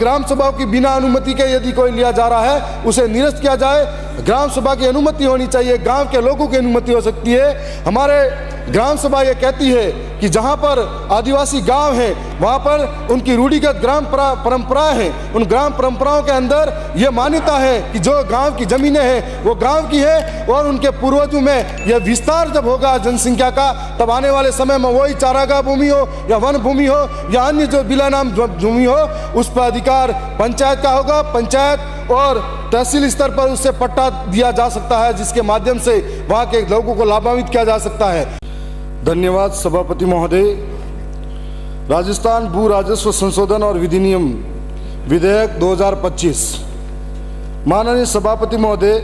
ग्राम सभा की बिना अनुमति के यदि कोई लिया जा रहा है उसे निरस्त किया जाए। ग्राम सभा की अनुमति होनी चाहिए, गांव के लोगों की अनुमति हो सकती है। हमारे ग्राम सभा ये कहती है कि जहां पर आदिवासी गांव हैं वहां पर उनकी रूढ़िगत ग्राम परंपराएं हैं। उन ग्राम परंपराओं के अंदर ये मान्यता है कि जो गांव की ज़मीनें हैं वो गांव की है, और उनके पूर्वजों में यह विस्तार जब होगा जनसंख्या का, तब आने वाले समय में वही चारागाह भूमि हो या वन भूमि हो या अन्य जो बिला नाम भूमि हो, उस पर अधिकार पंचायत का होगा। पंचायत और तहसील स्तर पर उससे पट्टा दिया जा सकता है, जिसके माध्यम से वहाँ के लोगों को लाभान्वित किया जा सकता है। धन्यवाद सभापति महोदय। राजस्थान भू राजस्व संशोधन और विधिनियम विधेयक 2025। माननीय सभापति महोदय,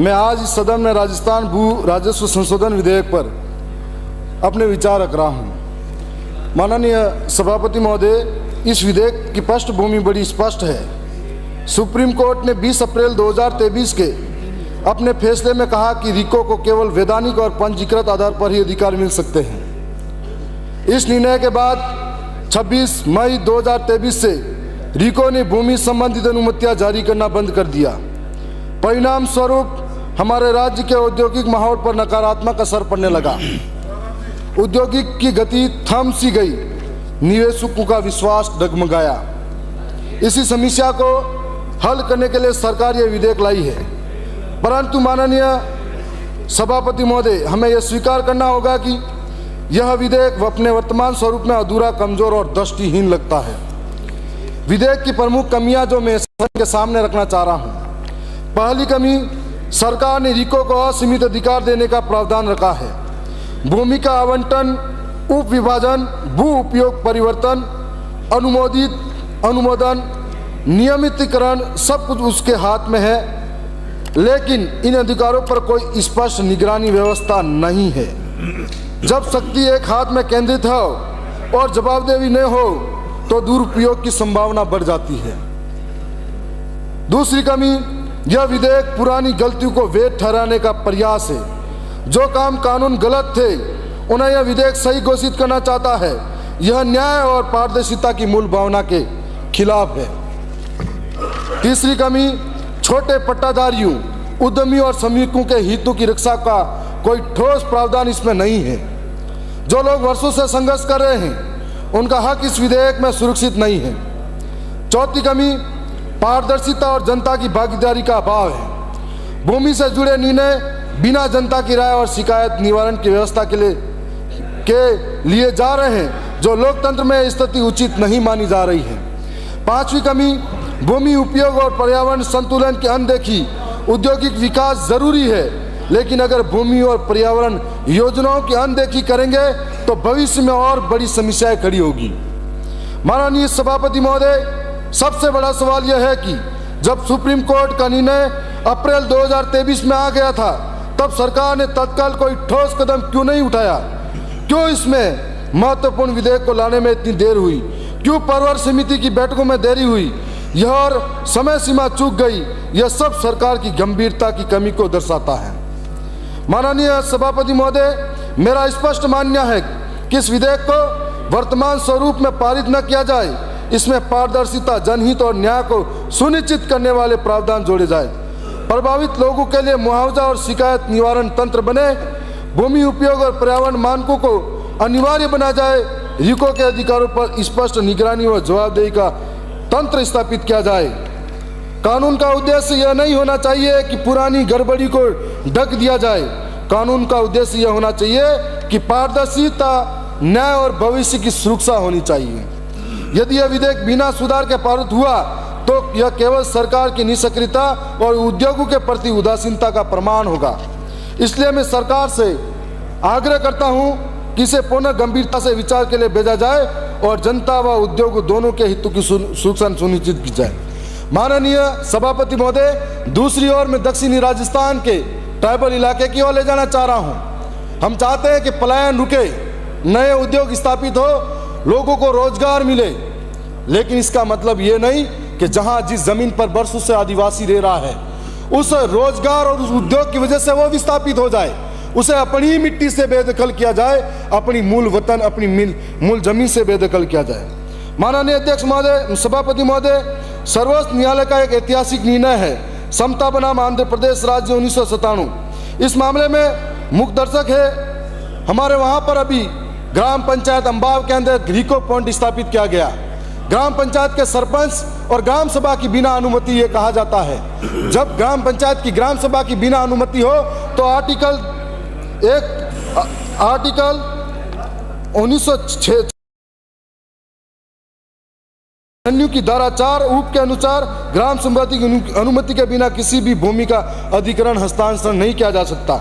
मैं आज इस सदन में राजस्थान भू राजस्व संशोधन विधेयक पर अपने विचार रख रहा हूँ। माननीय सभापति महोदय, इस विधेयक की पृष्ठभूमि बड़ी स्पष्ट है। सुप्रीम कोर्ट ने 20 अप्रैल 2023 के अपने फैसले में कहा कि रिको को केवल वैधानिक और पंजीकृत आधार पर ही अधिकार मिल सकते हैं। इस निर्णय के बाद 26 मई 2023 से रिको ने भूमि संबंधित अनुमतियां जारी करना बंद कर दिया। परिणाम स्वरूप हमारे राज्य के औद्योगिक माहौल पर नकारात्मक असर पड़ने लगा। औद्योगिक की गति थम सी गई, निवेशकों का विश्वास डगमगाया। इसी समस्या को हल करने के लिए सरकार यह विधेयक लाई है, परंतु माननीय सभापति महोदय, हमें यह स्वीकार करना होगा कि यह विधेयक अपने वर्तमान स्वरूप में अधूरा, कमजोर और दृष्टिहीन लगता है। विधेयक की प्रमुख कमियां जो मैं सदन के सामने रखना चाह रहा हूं। पहली कमी, सरकार ने रिको को असीमित अधिकार देने का प्रावधान रखा है। भूमि का आवंटन, उप विभाजन, भू उपयोग परिवर्तन, अनुमोदन, नियमितीकरण सब कुछ उसके हाथ में है, लेकिन इन अधिकारों पर कोई स्पष्ट निगरानी व्यवस्था नहीं है। जब शक्ति एक हाथ में केंद्रित हो और जवाबदेही न हो तो दुरुपयोग की संभावना बढ़ जाती है। दूसरी कमी, यह विधेयक पुरानी गलतियों को वैध ठहराने का प्रयास है। जो काम कानून गलत थे उन्हें यह विधेयक सही घोषित करना चाहता है। यह न्याय और पारदर्शिता की मूल भावना के खिलाफ है। तीसरी कमी, छोटे पट्टाधारियों, उद्यमी और श्रमिकों के हितों की रक्षा का कोई ठोस प्रावधान इसमें नहीं है। जो लोग वर्षों से संघर्ष कर रहे हैं उनका हक इस विधेयक में सुरक्षित नहीं है। चौथी कमी, पारदर्शिता और जनता की भागीदारी का अभाव है। भूमि से जुड़े निर्णय बिना जनता की राय और शिकायत निवारण की व्यवस्था के लिए जा रहे हैं, जो लोकतंत्र में स्थिति उचित नहीं मानी जा रही है। पांचवी कमी, भूमि उपयोग और पर्यावरण संतुलन की अनदेखी। औद्योगिक विकास जरूरी है, लेकिन अगर भूमि और पर्यावरण योजनाओं की अनदेखी करेंगे तो भविष्य में और बड़ी समस्याएं खड़ी होगी। माननीय सभापति महोदय, सबसे बड़ा सवाल यह है कि जब सुप्रीम कोर्ट का निर्णय अप्रैल 2023 में आ गया था, तब सरकार ने तत्काल कोई ठोस कदम क्यों नहीं उठाया? क्यों इसमें महत्वपूर्ण विधेयक को लाने में इतनी देर हुई? क्यों परवर समिति की बैठकों में देरी हुई? यह और समय सीमा चूक गई। यह सब सरकार की गंभीरता की कमी को दर्शाता है। माननीय सभापति महोदय, मेरा स्पष्ट मानना है कि इस विधेयक को वर्तमान स्वरूप में पारित न किया जाए। इसमें पारदर्शिता, जनहित और न्याय को सुनिश्चित करने वाले प्रावधान जोड़े जाए। प्रभावित लोगों के लिए मुआवजा और शिकायत निवारण तंत्र बने। भूमि उपयोग और पर्यावरण मानकों को अनिवार्य बना जाए। रिको के अधिकारों पर स्पष्ट निगरानी व जवाबदेही का तंत्र स्थापित किया जाए। कानून का उद्देश्य यह नहीं होना चाहिए कि पुरानी गड़बड़ी को ढक दिया जाए। कानून का उद्देश्य यह होना चाहिए कि पारदर्शिता, न्याय और भविष्य की सुरक्षा होनी चाहिए। यदि यह विधेयक बिना सुधार के पारित हुआ तो यह केवल सरकार की निष्क्रियता और उद्योगों के प्रति उदासीनता का प्रमाण होगा। इसलिए मैं सरकार से आग्रह करता हूं कि इसे पुनः गंभीरता से विचार के लिए भेजा जाए और जनता व उद्योग दोनों के हितों की सुरक्षा सुनिश्चित की जाए। माननीय सभापति महोदय, दूसरी ओर मैं दक्षिणी राजस्थान के ट्राइबल इलाके की ओर ले जाना चाह रहा हूं। हम चाहते हैं कि पलायन रुके, नए उद्योग स्थापित हो, लोगों को रोजगार मिले, लेकिन इसका मतलब ये नहीं कि जहां जिस जमीन पर वर्षों से आदिवासी रह रहा है उस रोजगार और उस उद्योग की वजह से वो विस्थापित हो जाए। उसे अपनी ही मिट्टी से बेदखल किया जाए, अपनी मूल वतन, अपनी मूल जमीन से बेदखल किया जाए। माननीय अध्यक्ष महोदय, सभापति महोदय, सर्वोच्च न्यायालय का एक ऐतिहासिक निर्णय है समता बनाम आंध्र प्रदेश राज्य 1997। इस मामले में मुख्य दर्शक है हमारे वहाँ पर अभी ग्राम पंचायत अंबाव के अंदर ग्रीको पॉइंट स्थापित किया गया। ग्राम पंचायत के सरपंच और ग्राम सभा की बिना अनुमति ये कहा जाता है। जब ग्राम पंचायत की ग्राम सभा की बिना अनुमति हो तो आर्टिकल 1906 की धारा 4 उप के अनुसार ग्राम सभा की अनुमति के बिना किसी भी भूमि का अधिग्रहण हस्तांतरण नहीं किया जा सकता।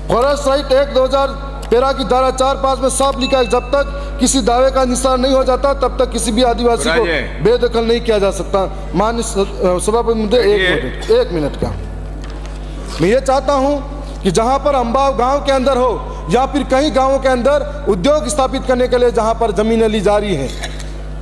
फॉरेस्ट राइट एक्ट 2013 की धारा 4(5) में साफ लिखा है, जब तक किसी दावे का निस्तारण नहीं हो जाता तब तक किसी भी आदिवासी को बेदखल नहीं किया जा सकता। माननीय सभापति महोदय, एक मिनट का मैं ये चाहता हूँ कि जहाँ पर अंबाव गांव के अंदर हो या फिर कई गांवों के अंदर उद्योग स्थापित करने के लिए जहाँ पर जमीनें ली जा रही हैं,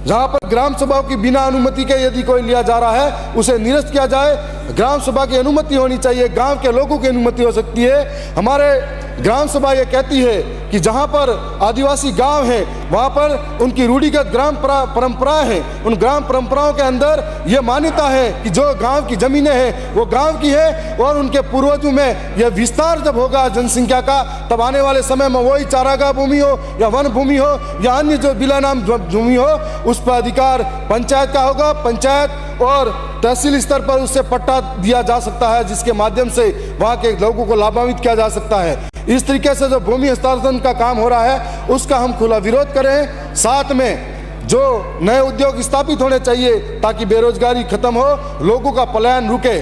जहाँ पर ग्राम सभाओं की बिना अनुमति के यदि कोई लिया जा रहा है उसे निरस्त किया जाए। ग्राम सभा की अनुमति होनी चाहिए, गांव के लोगों की अनुमति हो सकती है। हमारे ग्राम सभा ये कहती है कि जहाँ पर आदिवासी गांव है वहाँ पर उनकी रूढ़िगत ग्राम परंपराएं हैं। उन ग्राम परंपराओं के अंदर ये मान्यता है कि जो गांव की जमीनें हैं वो गांव की है और उनके पूर्वजों में यह विस्तार जब होगा जनसंख्या का तब आने वाले समय में वही चारागाह भूमि हो या वन भूमि हो या अन्य जो बिला नाम भूमि हो उस पर अधिकार पंचायत का होगा। पंचायत और तहसील स्तर पर उससे पट्टा दिया जा सकता है जिसके माध्यम से वहाँ के लोगों को लाभान्वित किया जा सकता है। इस तरीके से जो भूमि हस्तांतरण का काम हो रहा है उसका हम खुला विरोध करें। साथ में जो नए उद्योग स्थापित होने चाहिए ताकि बेरोजगारी खत्म हो, लोगों का पलायन रुके।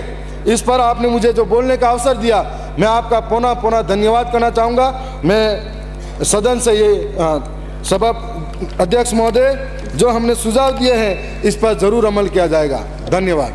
इस पर आपने मुझे जो बोलने का अवसर दिया मैं आपका पुनः धन्यवाद करना चाहूँगा। मैं सदन से ये सभा अध्यक्ष महोदय जो हमने सुझाव दिए हैं इस पर जरूर अमल किया जाएगा। धन्यवाद।